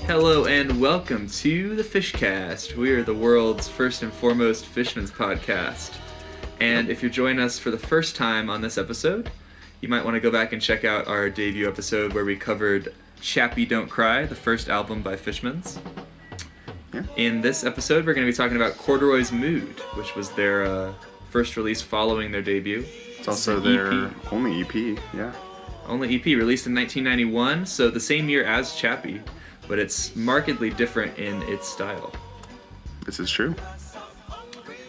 Hello and welcome to the FISHCAST. We are the world's first and foremost Fishmans podcast. And if you're joining us for the first time on this episode, you might want to go back and check out our debut episode where we covered Chappie Don't Cry, the first album by Fishmans. Yeah. In this episode, we're going to be talking about Corduroy's Mood, which was their first release following their debut. It's also their only EP, yeah. Only EP, released in 1991, so the same year as Chappie, but it's markedly different in its style. This is true.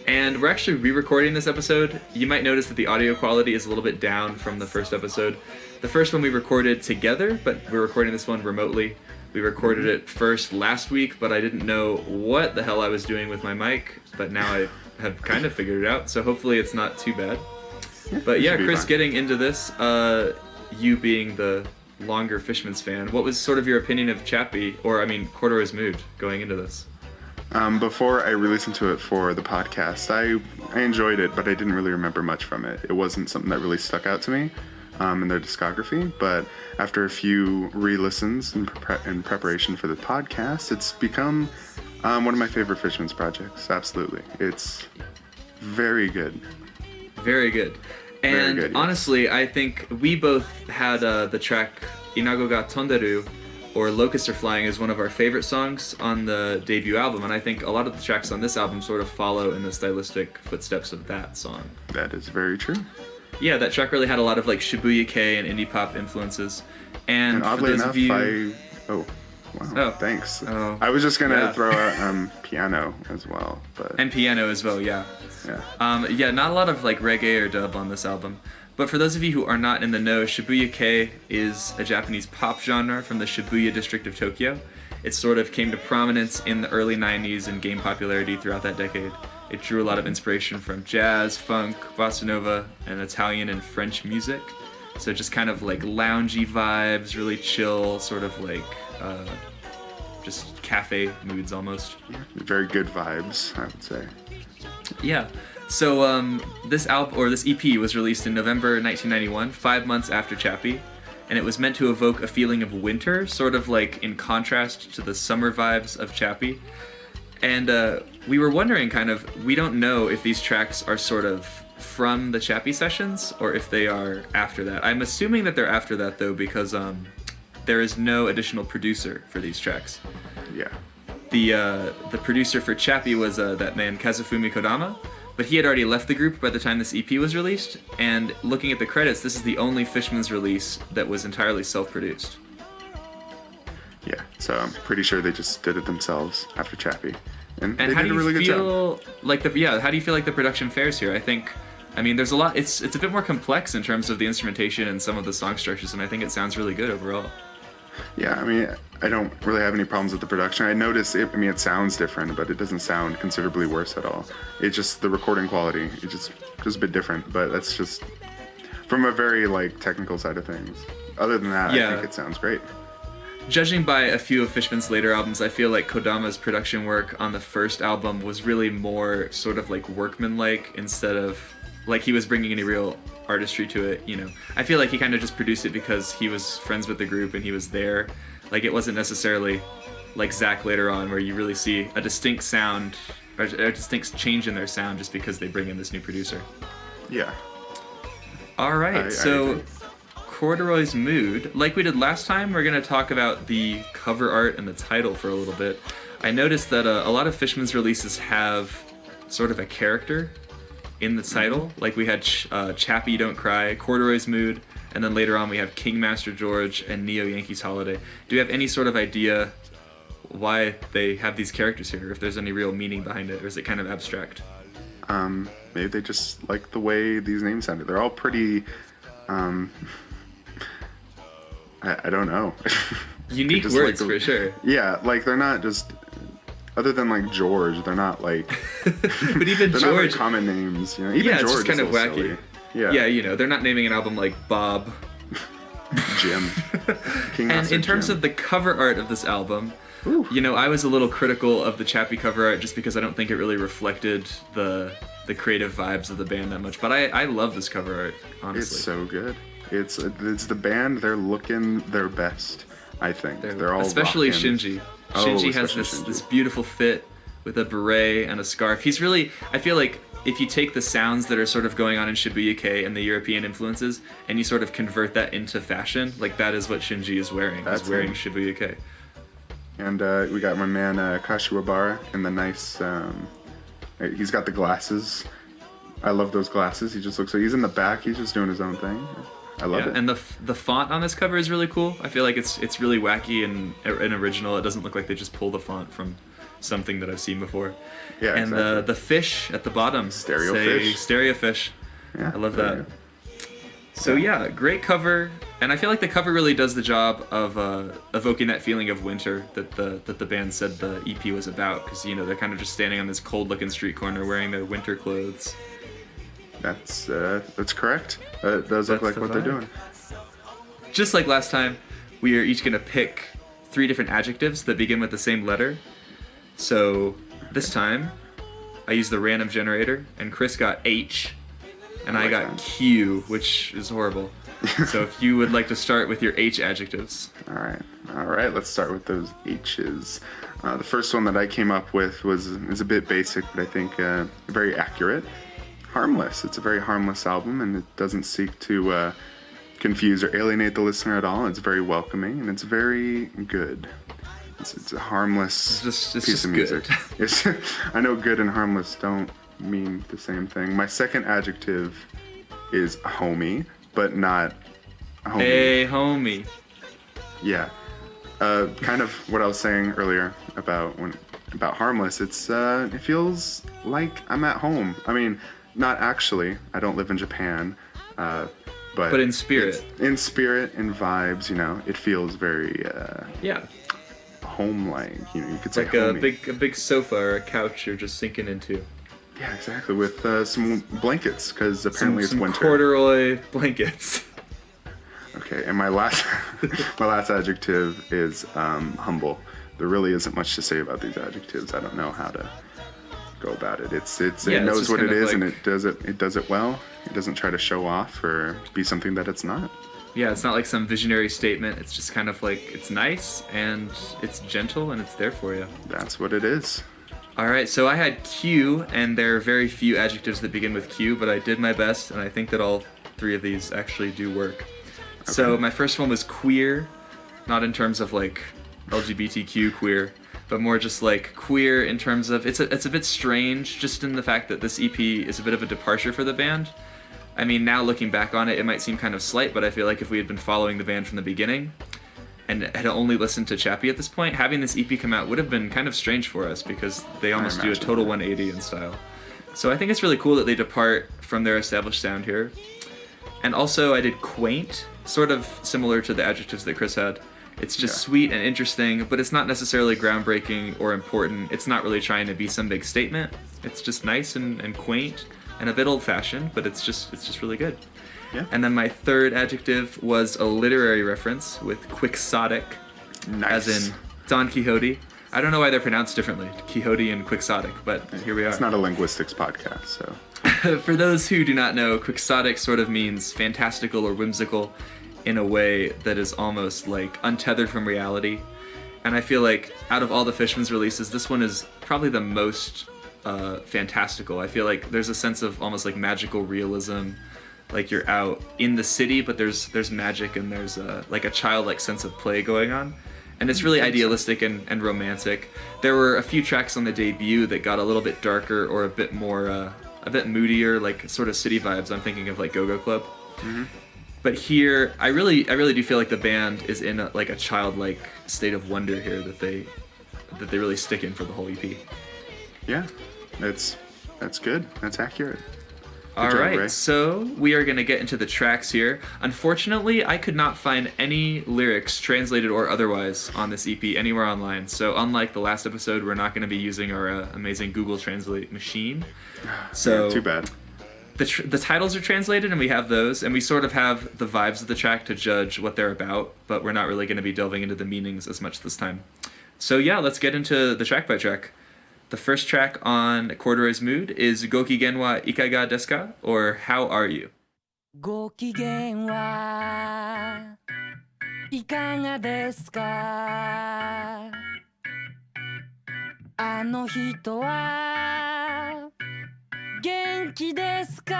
And we're actually re-recording this episode. You might notice that the audio quality is a little bit down from the first episode. The first one we recorded together, but we're recording this one remotely. We recorded it first last week, but I didn't know what the hell I was doing with my mic, but now I have kind of figured it out, so hopefully it's not too bad. But yeah, Chris, fine. getting into this, you being the longer Fishmans fan, what was sort of your opinion of Chappie, or I mean Corduroy's Mood, going into this? Before I re-listened to it for the podcast, I enjoyed it, but I didn't really remember much from it. It wasn't something that really stuck out to me in their discography, but after a few re-listens in preparation for the podcast, it's become one of my favorite Fishmans projects, absolutely. It's very good. Very good. And Very good, honestly, I think we both had the track Inago ga Tonderu, or Locusts Are Flying, as one of our favorite songs on the debut album, and I think a lot of the tracks on this album sort of follow in the stylistic footsteps of that song. That is very true. Yeah, that track really had a lot of like Shibuya Kei and indie pop influences. And oddly for those enough, of you... Wow, thanks. Oh. I was just going to throw out piano as well. But And piano as well, yeah. Yeah. Not a lot of like reggae or dub on this album. But for those of you who are not in the know, Shibuya Kei is a Japanese pop genre from the Shibuya district of Tokyo. It sort of came to prominence in the early 90s and gained popularity throughout that decade. It drew a lot of inspiration from jazz, funk, bossa nova, and Italian and French music. So just kind of like loungy vibes, really chill, sort of like just cafe moods almost. Yeah, very good vibes, I would say. Yeah. So this album, or this EP, was released in November 1991, 5 months after Chappie, and it was meant to evoke a feeling of winter, sort of like in contrast to the summer vibes of Chappie. And we were wondering we don't know if these tracks are sort of from the Chappie sessions or if they are after that. I'm assuming that they're after that though, because there is no additional producer for these tracks. Yeah. The producer for Chappie was that man Kazufumi Kodama, but he had already left the group by the time this EP was released, and looking at the credits, this is the only Fishmans release that was entirely self-produced. Yeah, so I'm pretty sure they just did it themselves after Chappie. And they how did do a really you good job. feel like how do you feel like the production fares here? I mean, there's a lot, it's a bit more complex in terms of the instrumentation and some of the song structures, and I think it sounds really good overall. Yeah, I mean, I don't really have any problems with the production. I notice it sounds different, but it doesn't sound considerably worse at all. It's just the recording quality, it's just a bit different, but that's just from a very like technical side of things. Other than that, Yeah. I think it sounds great. Judging by a few of Fishman's later albums, I feel like Kodama's production work on the first album was really more sort of like workmanlike instead of like he was bringing any real artistry to it, you know. I feel like he kind of just produced it because he was friends with the group and he was there. Like it wasn't necessarily like Zach later on where you really see a distinct sound or a distinct change in their sound just because they bring in this new producer. Yeah. All right, I so agree. Corduroy's Mood, like we did last time, we're going to talk about the cover art and the title for a little bit. I noticed that a lot of Fishman's releases have sort of a character in the title. Like we had Chappie Don't Cry, Corduroy's Mood, and then later on we have King Master George and Neo Yankees Holiday. Do you have any sort of idea why they have these characters here, if there's any real meaning behind it, or is it kind of abstract? Maybe they just like the way these names sounded. They're all pretty, I don't know. Unique Just words like for sure. Yeah, like they're not just, other than like George, they're not like, But even they're not like George, common names, you know? Even yeah, George it's just kind is of a little wacky. silly. Yeah, you know, they're not naming an album like Bob. Jim. King And Master in terms Jim. of the cover art of this album, Ooh. you know, I was a little critical of the Chappie cover art just because I don't think it really reflected the creative vibes of the band that much. But I love this cover art, honestly. It's so good. It's the band. They're looking their best. I think they're all especially rocking. Shinji. Shinji has especially this Shinji. this beautiful fit with a beret and a scarf. He's really, I feel like if you take the sounds that are sort of going on in Shibuya-kei and the European influences and you sort of convert that into fashion, like that is what Shinji is wearing. He's wearing Shibuya-kei. And we got my man Kashiwabara in the nice. He's got the glasses. I love those glasses. He just looks like he's in the back. He's just doing his own thing. I love it. And the font on this cover is really cool. I feel like it's really wacky and original. It doesn't look like they just pull the font from something that I've seen before. Yeah, and exactly. the fish at the bottom Stereo say fish. Stereo fish. Yeah, I love that. So yeah, great cover, and I feel like the cover really does the job of evoking that feeling of winter that the band said the EP was about, because they're kind of just standing on this cold-looking street corner wearing their winter clothes. That's correct. That does look like what they're doing. Just like last time, we are each gonna pick 3 different adjectives that begin with the same letter. So this time, I used the random generator, and Chris got H. And I got Q, which is horrible. So if you would like to start with your H adjectives. All right. Let's start with those H's. The first one that I came up with is a bit basic, but I think very accurate. Harmless. It's a very harmless album, and it doesn't seek to confuse or alienate the listener at all. It's very welcoming, and it's very good. It's a harmless piece of music. I know good and harmless don't mean the same thing. My second adjective is homey, but not homey. Hey, homie. Yeah. Kind of what I was saying earlier about harmless. It feels like I'm at home. I mean, not actually. I don't live in Japan, but in spirit. In spirit and vibes, it feels very home-like. You could say like homey. a big sofa or a couch you're just sinking into. Yeah, exactly. With some blankets, because apparently it's some winter. Corduroy blankets. Okay, and my last adjective is humble. There really isn't much to say about these adjectives. I don't know how to go about it. It knows what it is, and it does it well. It doesn't try to show off or be something that it's not. Yeah, it's not like some visionary statement. It's just kind of like, it's nice and it's gentle and it's there for you. That's what it is. All right, so I had Q, and there are very few adjectives that begin with Q, but I did my best, and I think that all 3 of these actually do work. Okay. So my first one was queer, not in terms of like LGBTQ queer, but more just like queer in terms of, it's a bit strange just in the fact that this EP is a bit of a departure for the band. I mean, now looking back on it, it might seem kind of slight, but I feel like if we had been following the band from the beginning, and had only listened to Chappie at this point, having this EP come out would have been kind of strange for us, because they almost do a total 180 in style. So I think it's really cool that they depart from their established sound here. And also I did quaint, sort of similar to the adjectives that Chris had. It's just sweet and interesting, but it's not necessarily groundbreaking or important. It's not really trying to be some big statement. It's just nice and quaint and a bit old-fashioned, but it's just really good. Yeah. And then my third adjective was a literary reference with quixotic, as in Don Quixote. I don't know why they're pronounced differently, Quixote and quixotic, but here we are. It's not a linguistics podcast, so. For those who do not know, quixotic sort of means fantastical or whimsical in a way that is almost like untethered from reality. And I feel like out of all the Fishmans releases, this one is probably the most fantastical. I feel like there's a sense of almost like magical realism. Like you're out in the city, but there's magic and there's like a childlike sense of play going on. And it's really idealistic and romantic. There were a few tracks on the debut that got a little bit darker or a bit more, a bit moodier, like sort of city vibes. I'm thinking of like Go-Go Club. Mm-hmm. But here, I really do feel like the band is in like a childlike state of wonder here that they really stick in for the whole EP. Yeah, that's good. That's accurate. All right, so we are going to get into the tracks here. Unfortunately, I could not find any lyrics, translated or otherwise, on this EP anywhere online. So unlike the last episode, we're not going to be using our amazing Google Translate machine. So yeah, too bad. The titles are translated, and we have those, and we sort of have the vibes of the track to judge what they're about, but we're not really going to be delving into the meanings as much this time. So yeah, let's get into the track by track. The first track on Corduroy's Mood is Gokigen wa ikaga desu ka? Or How Are You? Gokigen wa ikaga desu ka? あの人は元気ですか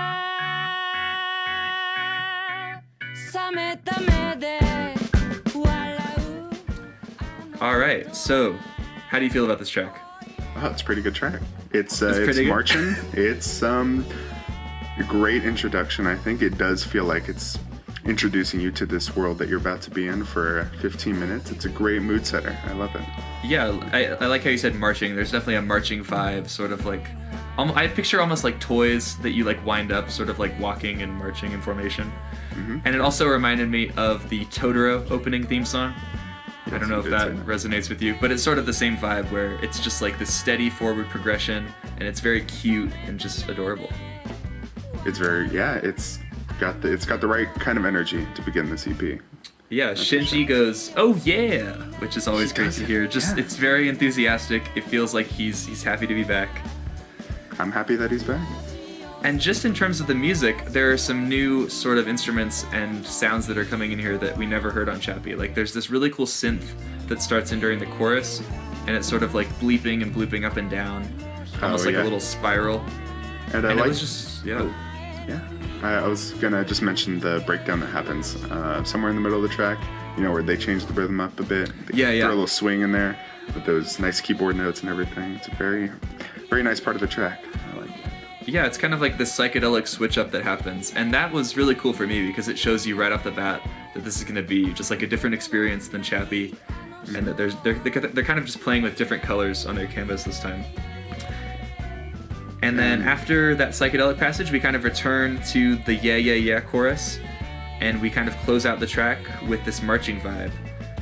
冷めた目で笑う All right, so how do you feel about this track? Oh, it's a pretty good track. It's pretty good. marching. It's a great introduction. I think it does feel like it's introducing you to this world that you're about to be in for 15 minutes. It's a great mood setter. I love it. Yeah, I like how you said marching. There's definitely a marching vibe, sort of like, I picture almost like toys that you like wind up, sort of like walking and marching in formation. Mm-hmm. And it also reminded me of the Totoro opening theme song. I don't know if that say that. resonates with you, but it's sort of the same vibe where it's just like this steady forward progression, and it's very cute and just adorable. It's very, it's got the right kind of energy to begin this EP. Yeah, Shinji goes, "Oh yeah," which is always He great does to it, hear. Just yeah. it's very enthusiastic. It feels like he's happy to be back. I'm happy that he's back. And just in terms of the music, there are some new sort of instruments and sounds that are coming in here that we never heard on Chappie. Like there's this really cool synth that starts in during the chorus, and it's sort of like bleeping and blooping up and down, almost like a little spiral. And it was just Yeah. I was gonna just mention the breakdown that happens somewhere in the middle of the track. You know, where they change the rhythm up a bit. They throw a little swing in there with those nice keyboard notes and everything. It's a very, very nice part of the track. I like it. Yeah, it's kind of like this psychedelic switch up that happens, and that was really cool for me because it shows you right off the bat that this is going to be just like a different experience than Chappie, and that they're kind of just playing with different colors on their canvas this time. And then after that psychedelic passage, we kind of return to the yeah yeah yeah chorus, and we kind of close out the track with this marching vibe.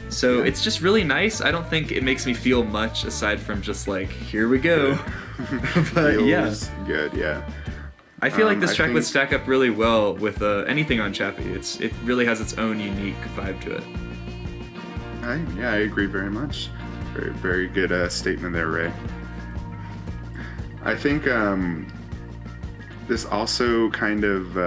So it's just really nice. I don't think it makes me feel much aside from just like, here we go. But Feels good, yeah. I feel like this track would stack up really well with anything on Chappie. It really has its own unique vibe to it. I agree very much. Very, very good statement there, Ray. I think this also kind of,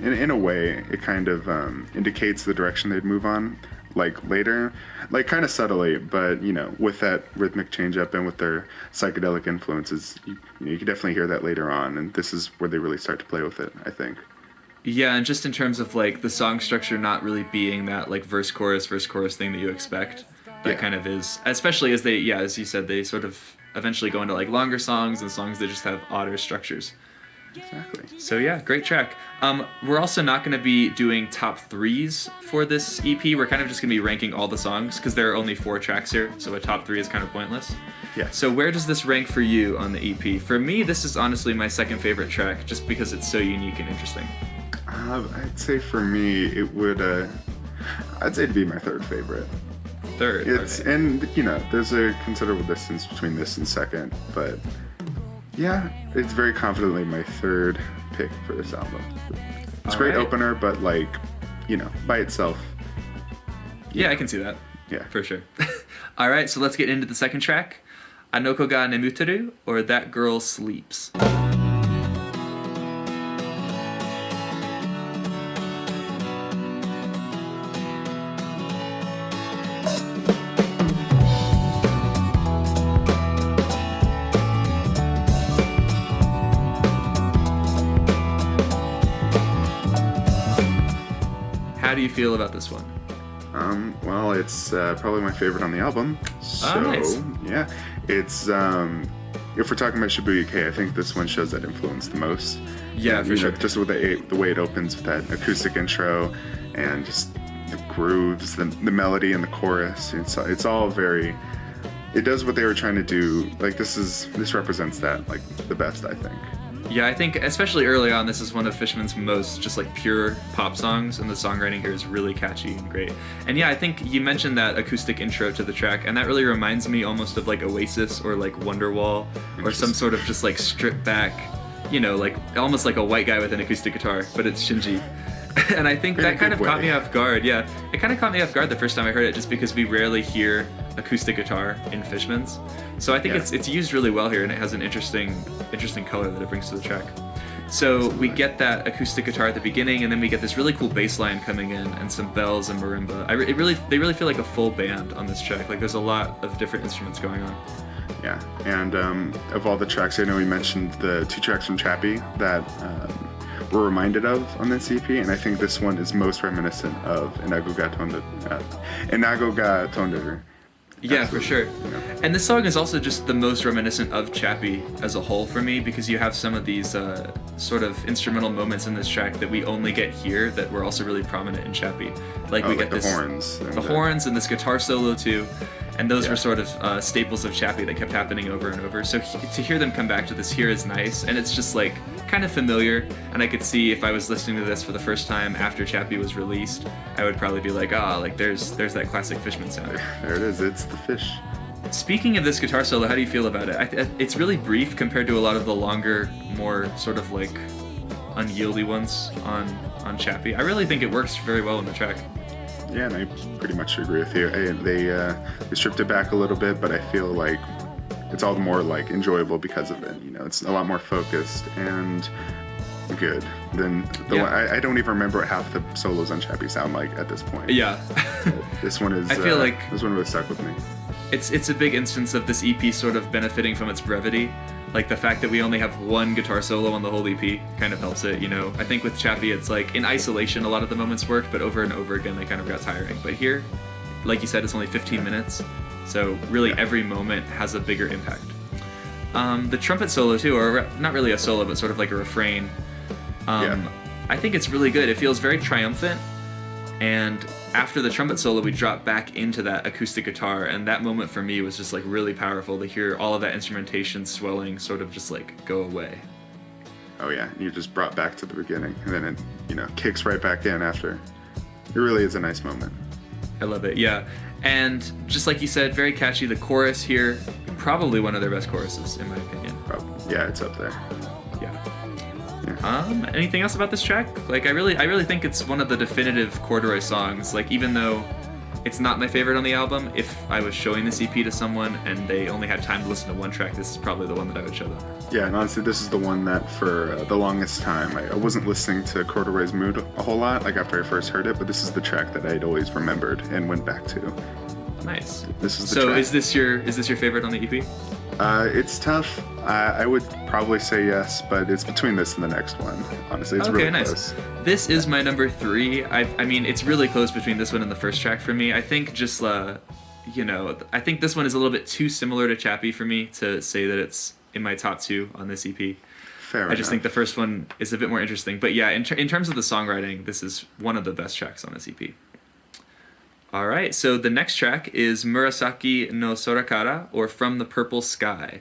in a way, it kind of indicates the direction they'd move on, like later, like kind of subtly, but you know, with that rhythmic change up and with their psychedelic influences, you can definitely hear that later on, and this is where they really start to play with it, I think. Yeah, and just in terms of like the song structure not really being that like verse chorus thing that you expect, that kind of is, especially as they, as you said, they sort of eventually go into like longer songs and songs that just have odder structures. Exactly. So yeah, great track. We're also not going to be doing top threes for this EP. We're kind of just going to be ranking all the songs because there are only 4 tracks here, so a top 3 is kind of pointless. Yeah. So where does this rank for you on the EP? For me, this is honestly my second favorite track just because it's so unique and interesting. I'd say for me, it would, I'd say it'd be my third favorite. Third. It's okay. And you know, there's a considerable distance between this and second, but yeah, it's very confidently my third pick for this album. It's a great opener, but like, you know, by itself. Yeah, I can see that. Yeah. For sure. All right, so let's get into the second track. Anoko ga nemuteru, or That Girl Sleeps. How do you feel about this one? Well, it's probably my favorite on the album. So, nice. Yeah, it's if we're talking about Shibuya K, I think this one shows that influence the most. Yeah, and, for sure. Just with the way it opens with that acoustic intro and just the grooves, the melody and the chorus. It's all very. It does what they were trying to do. Like this represents that like the best, I think. Yeah, I think especially early on, this is one of Fishman's most just like pure pop songs, and the songwriting here is really catchy and great. And yeah, I think you mentioned that acoustic intro to the track, and that really reminds me almost of like Oasis or like Wonderwall or some sort of just like stripped back, you know, like almost like a white guy with an acoustic guitar, but it's Shinji. And I think that kind of caught me off guard. Yeah, it kind of caught me off guard the first time I heard it, just because we rarely hear acoustic guitar in Fishmans. So I think it's used really well here, and it has an interesting color that it brings to the track. So we get that acoustic guitar at the beginning, and then we get this really cool bass line coming in, and some bells and marimba. They really feel like a full band on this track. Like there's a lot of different instruments going on. Yeah, and of all the tracks, I know we mentioned the 2 tracks from Chappie that we're reminded of on this EP, and I think this one is most reminiscent of Inago ga Tonderu. Yeah, for sure. Yeah. And this song is also just the most reminiscent of Chappie as a whole for me, because you have some of these sort of instrumental moments in this track that we only get here that were also really prominent in Chappie. Like we get the this horns. The horns and this guitar solo too. And those Yeah. were sort of staples of Chappie that kept happening over and over. So to hear them come back to this here is nice, and it's just like kind of familiar. And I could see if I was listening to this for the first time after Chappie was released, I would probably be like, like there's that classic Fishman sound. There it is. It's the fish. Speaking of this guitar solo, how do you feel about it? It's really brief compared to a lot of the longer, more sort of like unyieldy ones on Chappie. I really think it works very well in the track. Yeah, and I pretty much agree with you. They stripped it back a little bit, but I feel like it's all the more like enjoyable because of it. You know, it's a lot more focused and good than the one. I don't even remember what half the solos on Chappie sound like at this point. Yeah. This one is. I feel like this one really stuck with me. It's a big instance of this EP sort of benefiting from its brevity. Like the fact that we only have one guitar solo on the whole EP kind of helps it, you know. I think with Chappie, it's like in isolation, a lot of the moments worked, but over and over again, they kind of got tiring. But here, like you said, it's only 15 minutes, so really every moment has a bigger impact. The trumpet solo too, or not really a solo, but sort of like a refrain. I think it's really good. It feels very triumphant, and after the trumpet solo, we drop back into that acoustic guitar, and that moment for me was just like really powerful to hear all of that instrumentation swelling sort of just like go away. Oh yeah, you just brought back to the beginning, and then it, you know, kicks right back in after. It really is a nice moment. I love it, yeah. And just like you said, very catchy. The chorus here, probably one of their best choruses, in my opinion. Probably. Yeah, it's up there. Yeah. Anything else about this track? Like, I really think it's one of the definitive Corduroy songs. Like, even though it's not my favorite on the album, if I was showing this EP to someone and they only had time to listen to one track, this is probably the one that I would show them. Yeah, and honestly, this is the one that for the longest time, I wasn't listening to Corduroy's Mood a whole lot, like after I first heard it, but this is the track that I'd always remembered and went back to. Nice. This is the so track. is this your favorite on the EP? It's tough. I would probably say yes, but it's between this and the next one. Honestly, it's really nice. close. This is my number 3. I mean, it's really close between this one and the first track for me. I think just, I think this one is a little bit too similar to Chappie for me to say that it's in my top 2 on this EP. Fair I just enough. think the first one is a bit more interesting. But yeah, in terms of the songwriting, this is one of the best tracks on this EP. All right, so the next track is Murasaki no Sorakara, or From the Purple Sky.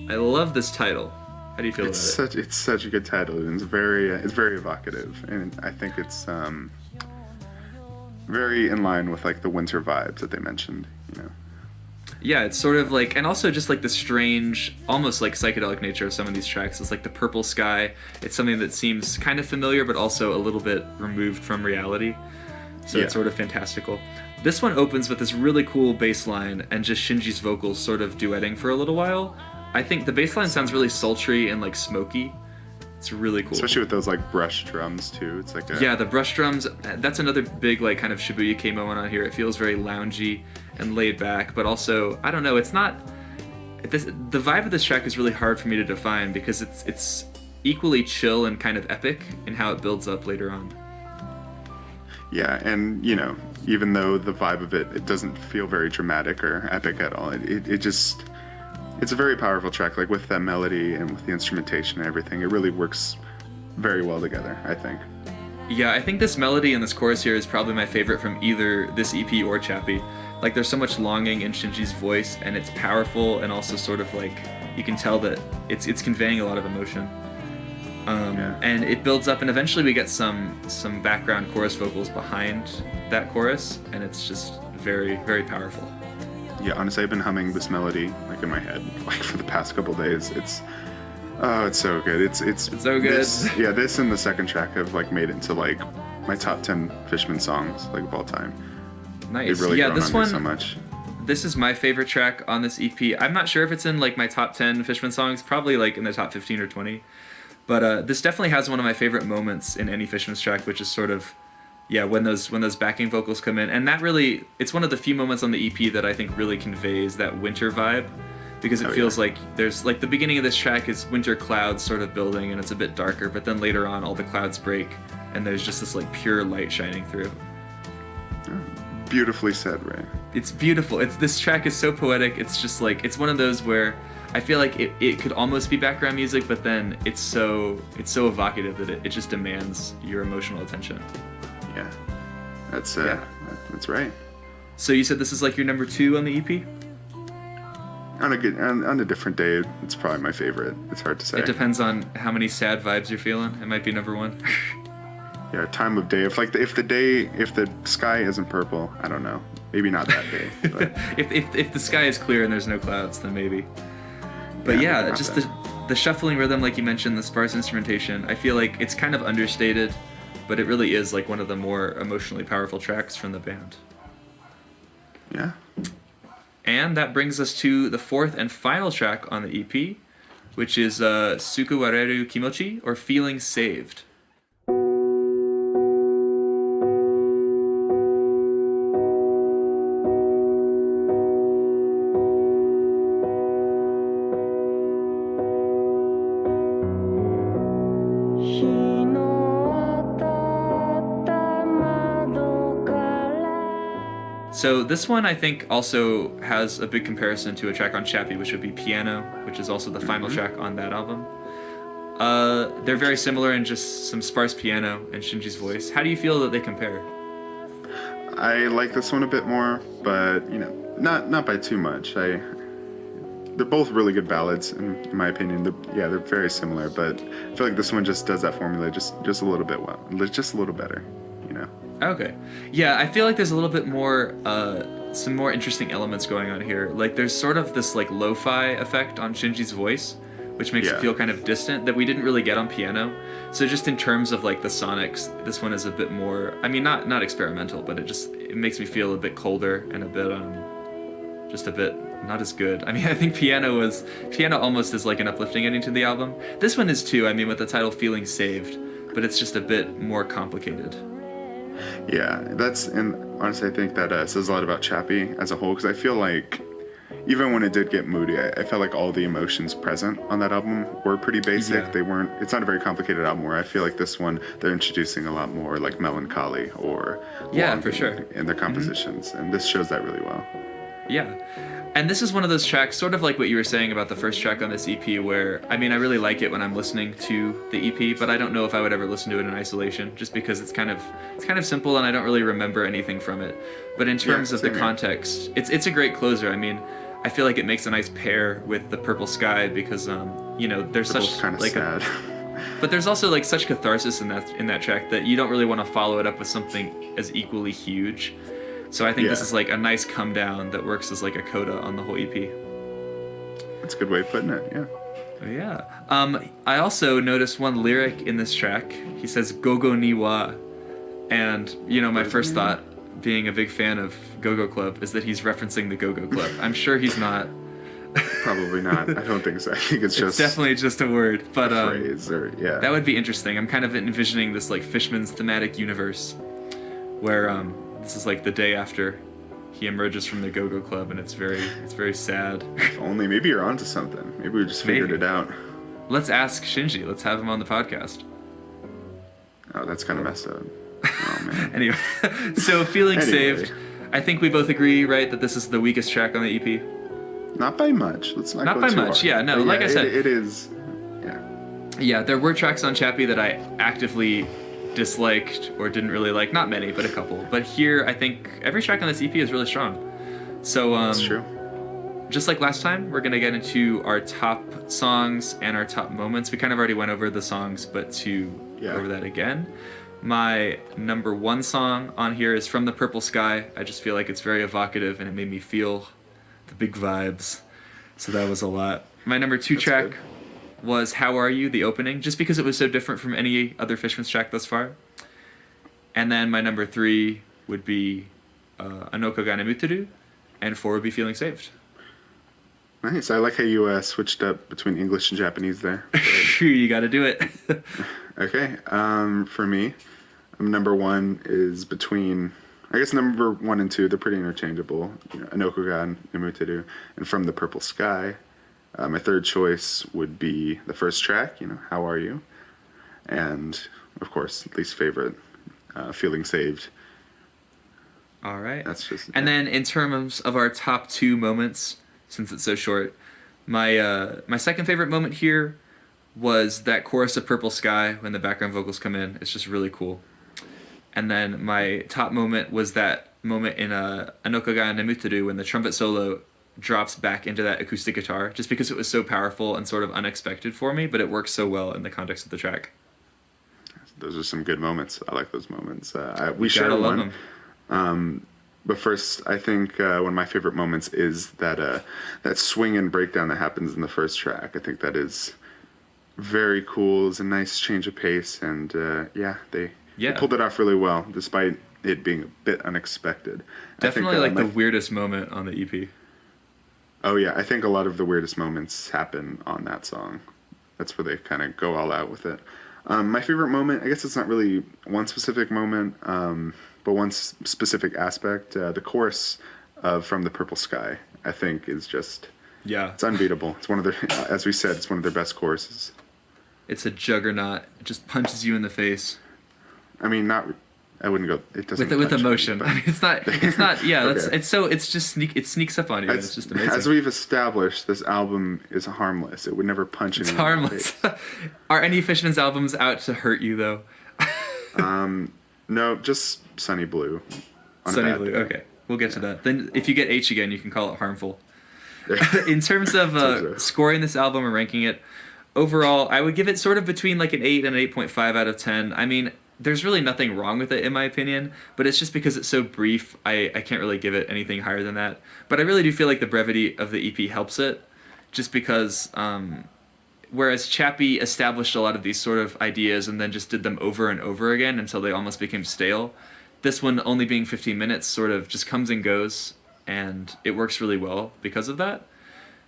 I love this title. How do you feel about it? It's such a good title, and it's very evocative, and I think it's very in line with like the winter vibes that they mentioned, you know. Yeah, it's sort of like, and also just like the strange, almost like psychedelic nature of some of these tracks. It's like the purple sky. It's something that seems kind of familiar, but also a little bit removed from reality. So Yeah. it's sort of fantastical. This one opens with this really cool bass line and just Shinji's vocals sort of duetting for a little while. I think the bass line sounds really sultry and like smoky. It's really cool. Especially with those like brush drums too. It's like Yeah, the brush drums, that's another big like kind of Shibuya-kei moment on here. It feels very loungy and laid back, but also, I don't know, it's not... the vibe of this track is really hard for me to define because it's equally chill and kind of epic in how it builds up later on. Yeah, and you know, even though the vibe of it doesn't feel very dramatic or epic at all, it just... It's a very powerful track, like with that melody and with the instrumentation and everything. It really works very well together, I think. Yeah, I think this melody and this chorus here is probably my favorite from either this EP or Chappie. Like, there's so much longing in Shinji's voice, and it's powerful, and also sort of like, you can tell that it's conveying a lot of emotion. And it builds up, and eventually we get some background chorus vocals behind that chorus, and it's just very, very powerful. Yeah, honestly, I've been humming this melody like in my head like for the past couple days. It's so good. It's so good. This and the second track have like made it into like my top 10 Fishman songs like of all time. Nice. They've really Yeah, grown this on me one- so much. This is my favorite track on this EP. I'm not sure if it's in like my top 10 Fishman songs, probably like in the top 15 or 20. But this definitely has one of my favorite moments in any Fishman's track, which is sort of, yeah, when those backing vocals come in. And that really, it's one of the few moments on the EP that I think really conveys that winter vibe, because it feels like there's, like, the beginning of this track is winter clouds sort of building and it's a bit darker, but then later on all the clouds break and there's just this like pure light shining through. Beautifully said, Ray. It's beautiful. This track is so poetic. It's just like, it's one of those where I feel like it could almost be background music, but then it's so evocative that it just demands your emotional attention. Yeah, that's right. So you said this is like your number 2 on the EP? On a different day, it's probably my favorite. It's hard to say. It depends on how many sad vibes you're feeling. It might be number 1. Yeah, time of day. If the sky isn't purple, I don't know. Maybe not that day. But if the sky is clear and there's no clouds, then maybe. But yeah, not just that. the shuffling rhythm, like you mentioned, the sparse instrumentation. I feel like it's kind of understated, but it really is like one of the more emotionally powerful tracks from the band. Yeah. And that brings us to the 4th and final track on the EP, which is Sukuwareru Kimochi, or Feeling Saved. So this one I think also has a big comparison to a track on Chappie, which would be Piano, which is also the final track on that album. They're very similar in just some sparse piano and Shinji's voice. How do you feel that they compare? I like this one a bit more, but not by too much. They're both really good ballads in my opinion. They're very similar, but I feel like this one just does that formula just a little bit just a little better, Okay. Yeah, I feel like there's a little bit more, some more interesting elements going on here. Like there's sort of this like lo-fi effect on Shinji's voice, which makes it feel kind of distant, that we didn't really get on Piano. So just in terms of like the sonics, this one is a bit more, I mean, not experimental, but it makes me feel a bit colder and a bit, just a bit not as good. I mean, I think Piano almost is like an uplifting ending to the album. This one is too, I mean, with the title Feeling Saved, but it's just a bit more complicated. Yeah, and honestly, I think that says a lot about Chappie as a whole, because I feel like even when it did get moody, I felt like all the emotions present on that album were pretty basic. Yeah. It's not a very complicated album, where I feel like this one, they're introducing a lot more like melancholy or Yeah, for sure. in their compositions, and this shows that really well. Yeah. And this is one of those tracks, sort of like what you were saying about the first track on this EP, where, I mean, I really like it when I'm listening to the EP, but I don't know if I would ever listen to it in isolation, just because it's kind of simple and I don't really remember anything from it. But in terms of the context, it's a great closer. I mean, I feel like it makes a nice pair with the Purple Sky, because there's They're such both kind of like sad. but there's also like such catharsis in that track that you don't really want to follow it up with something as equally huge. So I think this is like a nice come down that works as like a coda on the whole EP. That's a good way of putting it, yeah. Yeah. I also noticed one lyric in this track. He says "Gogo ni wa," and my first thought, being a big fan of Go-Go Club, is that he's referencing the Go-Go Club. I'm sure he's not. Probably not. I don't think so. I think it's just definitely just a word, but a phrase that would be interesting. I'm kind of envisioning this like Fishman's thematic universe, where this is like the day after he emerges from the Go-Go Club, and it's very sad. If only, maybe you're onto something. Maybe we just figured it out. Let's ask Shinji. Let's have him on the podcast. Oh, that's kind of messed up. Oh man. Anyway, so Feeling Saved. I think we both agree, right, that this is the weakest track on the EP. Not by much. Let's not Not go by too much. hard. Yeah, no. But like I said, it is. Yeah. Yeah, there were tracks on Chappie that I actively disliked or didn't really like. Not many, but a couple. But here, I think every track on this EP is really strong. So That's true. just like last time, we're gonna get into our top songs and our top moments. We kind of already went over the songs, but to go over that again. My number 1 song on here is From the Purple Sky. I just feel like it's very evocative and it made me feel the big vibes. So that was a lot. My number 2 track was How Are You, the opening, just because it was so different from any other Fishman's track thus far. And then my number 3 would be Anoko ga Nemuturu, and 4 would be Feeling Saved. Nice. I like how you switched up between English and Japanese there. You got to do it. Okay. For me, number 1 is between. I guess number 1 and 2, they're pretty interchangeable. Anoko ga Nemuturu and From the Purple Sky. My third choice would be the first track, How Are You? And, of course, least favorite, Feeling Saved. All right. That's just. And then in terms of our top 2 moments, since it's so short, my second favorite moment here was that chorus of Purple Sky when the background vocals come in. It's just really cool. And then my top moment was that moment in Anoko ga Nemuturu when the trumpet solo drops back into that acoustic guitar, just because it was so powerful and sort of unexpected for me, but it works so well in the context of the track. Those are some good moments. I like those moments. We You share gotta love one. them. But first, I think one of my favorite moments is that swing and breakdown that happens in the first track. I think that is very cool. It's a nice change of pace, and they pulled it off really well, despite it being a bit unexpected. Definitely I think, the weirdest moment on the EP. Oh yeah, I think a lot of the weirdest moments happen on that song. That's where they kind of go all out with it. My favorite moment, I guess it's not really one specific moment, but one specific aspect. The chorus of From the Purple Sky, I think, is just... Yeah. It's unbeatable. It's one of their, as we said, it's one of their best choruses. It's a juggernaut. It just punches you in the face. I mean, I wouldn't go. It doesn't with emotion. Me, I mean, it's not. Yeah, okay. it sneaks up on you. It's just amazing. As we've established, this album is harmless. It would never punch anyone. It's harmless. Are any Fishmans albums out to hurt you though? No, just Sunny Blue. Sunny Blue. Okay, we'll get to that. Then, if you get H again, you can call it harmful. In terms of scoring this album or ranking it, overall, I would give it sort of between like an 8 and an 8.5 out of 10. I mean, there's really nothing wrong with it in my opinion, but it's just because it's so brief, I can't really give it anything higher than that. But I really do feel like the brevity of the EP helps it, just because whereas Chappie established a lot of these sort of ideas and then just did them over and over again until they almost became stale, this one only being 15 minutes sort of just comes and goes, and it works really well because of that.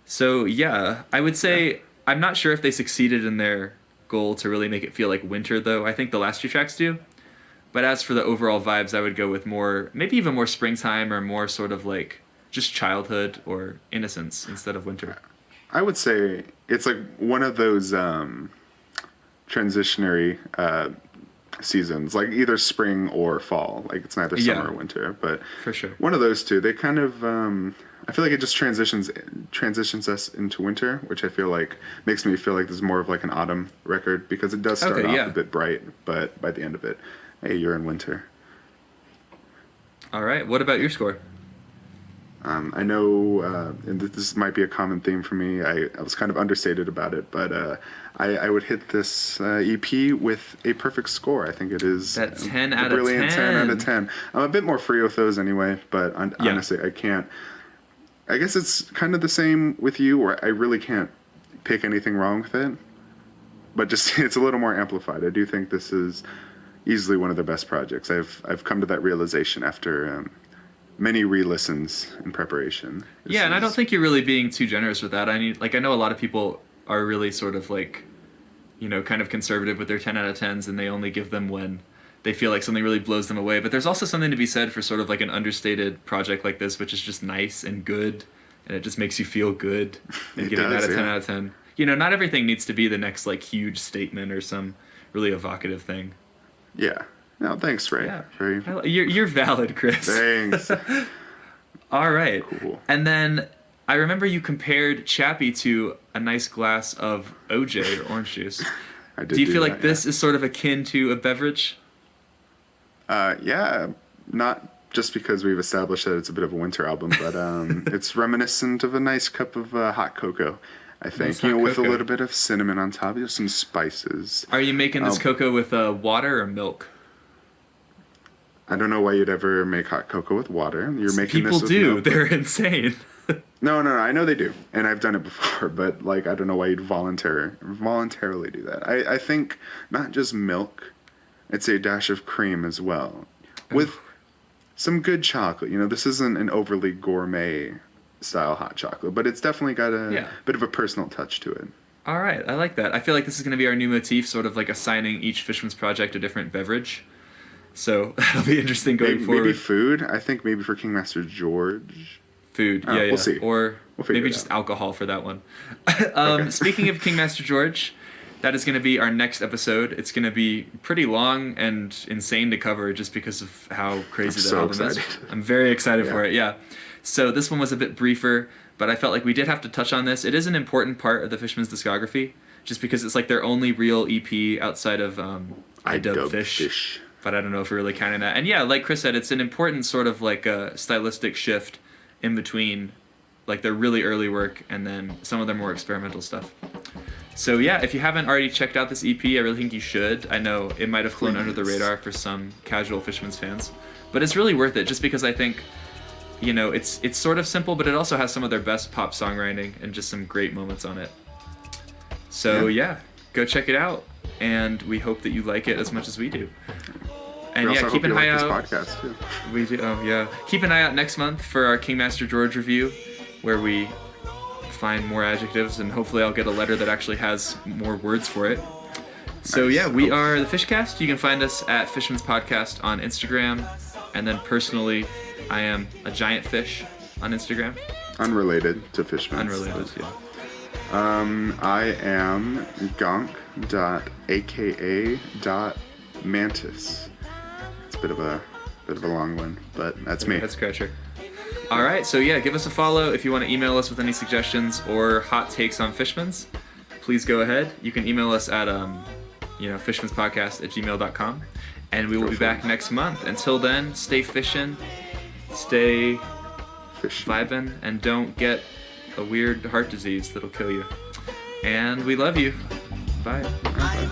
So yeah, I would say I'm not sure if they succeeded in their goal to really make it feel like winter though. I think the last 2 tracks do. But as for the overall vibes, I would go with more, maybe even more springtime or more sort of like just childhood or innocence instead of winter. I would say it's like one of those transitionary seasons, like either spring or fall. Like it's neither summer or winter, but for sure, one of those two. They kind of, I feel like it just transitions us into winter, which I feel like makes me feel like this is more of like an autumn record, because it does start off a bit bright, but by the end of it, hey, you're in winter. All right, what about your score? I know, and this might be a common theme for me, I was kind of understated about it, but I would hit this EP with a perfect score. I think it is that 10 out of 10. Brilliant 10 out of 10. I'm a bit more free with those anyway, but honestly, I can't. I guess it's kind of the same with you, where I really can't pick anything wrong with it, but just it's a little more amplified. I do think this is easily one of their best projects. I've come to that realization after many re-listens in preparation. And I don't think you're really being too generous with that. I mean, like, I know a lot of people are really sort of like, kind of conservative with their 10 out of 10s, and they only give them when they feel like something really blows them away. But there's also something to be said for sort of like an understated project like this, which is just nice and good, and it just makes you feel good. And giving that a 10 out of 10. Not everything needs to be the next like huge statement or some really evocative thing. Yeah. No, thanks, Ray. Yeah. You're valid, Chris. Thanks. All right. Cool. And then I remember you compared Chappie to a nice glass of OJ or orange juice. I did. Do you feel like this is sort of akin to a beverage? Yeah, not just because we've established that it's a bit of a winter album, but it's reminiscent of a nice cup of hot cocoa, I think. Nice with a little bit of cinnamon on top, some spices. Are you making this cocoa with water or milk? I don't know why you'd ever make hot cocoa with water. You're making People this with do. milk. They're insane. No, I know they do, and I've done it before. But like, I don't know why you'd voluntarily do that. I think not just milk. It's a dash of cream as well. With some good chocolate. You know, this isn't an overly gourmet style hot chocolate, but it's definitely got a bit of a personal touch to it. All right, I like that. I feel like this is going to be our new motif, sort of like assigning each Fishman's project a different beverage. So that'll be interesting going forward. Maybe food. I think maybe for King Master George. Food, yeah. We'll see. Or maybe just out. alcohol for that one. Okay. Speaking of King Master George, that is going to be our next episode. It's going to be pretty long and insane to cover just because of how crazy that album is. I'm very excited for it, yeah. So this one was a bit briefer, but I felt like we did have to touch on this. It is an important part of the Fishmans discography, just because it's like their only real EP outside of I Dub Fish. But I don't know if we're really counting that. And yeah, like Chris said, it's an important sort of like a stylistic shift in between like their really early work and then some of their more experimental stuff. So yeah, if you haven't already checked out this EP, I really think you should. I know it might have flown under the radar for some casual Fishmans fans, but it's really worth it just because I think, you know, it's sort of simple, but it also has some of their best pop songwriting and just some great moments on it. So yeah, go check it out, and we hope that you like it as much as we do. And yeah, keep an eye out. This podcast too. We do. Oh yeah, keep an eye out next month for our King Master George review, where we find more adjectives, and hopefully I'll get a letter that actually has more words for it. So yeah, we are the FISHCAST. You can find us at Fishmans Podcast on Instagram, and then personally, I am a giant fish on Instagram. Unrelated to Fishmans. Unrelated, yeah. I am gonk.aka.mantis. It's a bit of a long one, but that's me. Head scratcher. All right, so yeah, give us a follow if you want to email us with any suggestions or hot takes on Fishmans. Please go ahead. You can email us at fishmanspodcast@gmail.com, and we will be back next month. Until then, stay fishing, stay vibing, and don't get a weird heart disease that'll kill you. And we love you. Bye. Bye.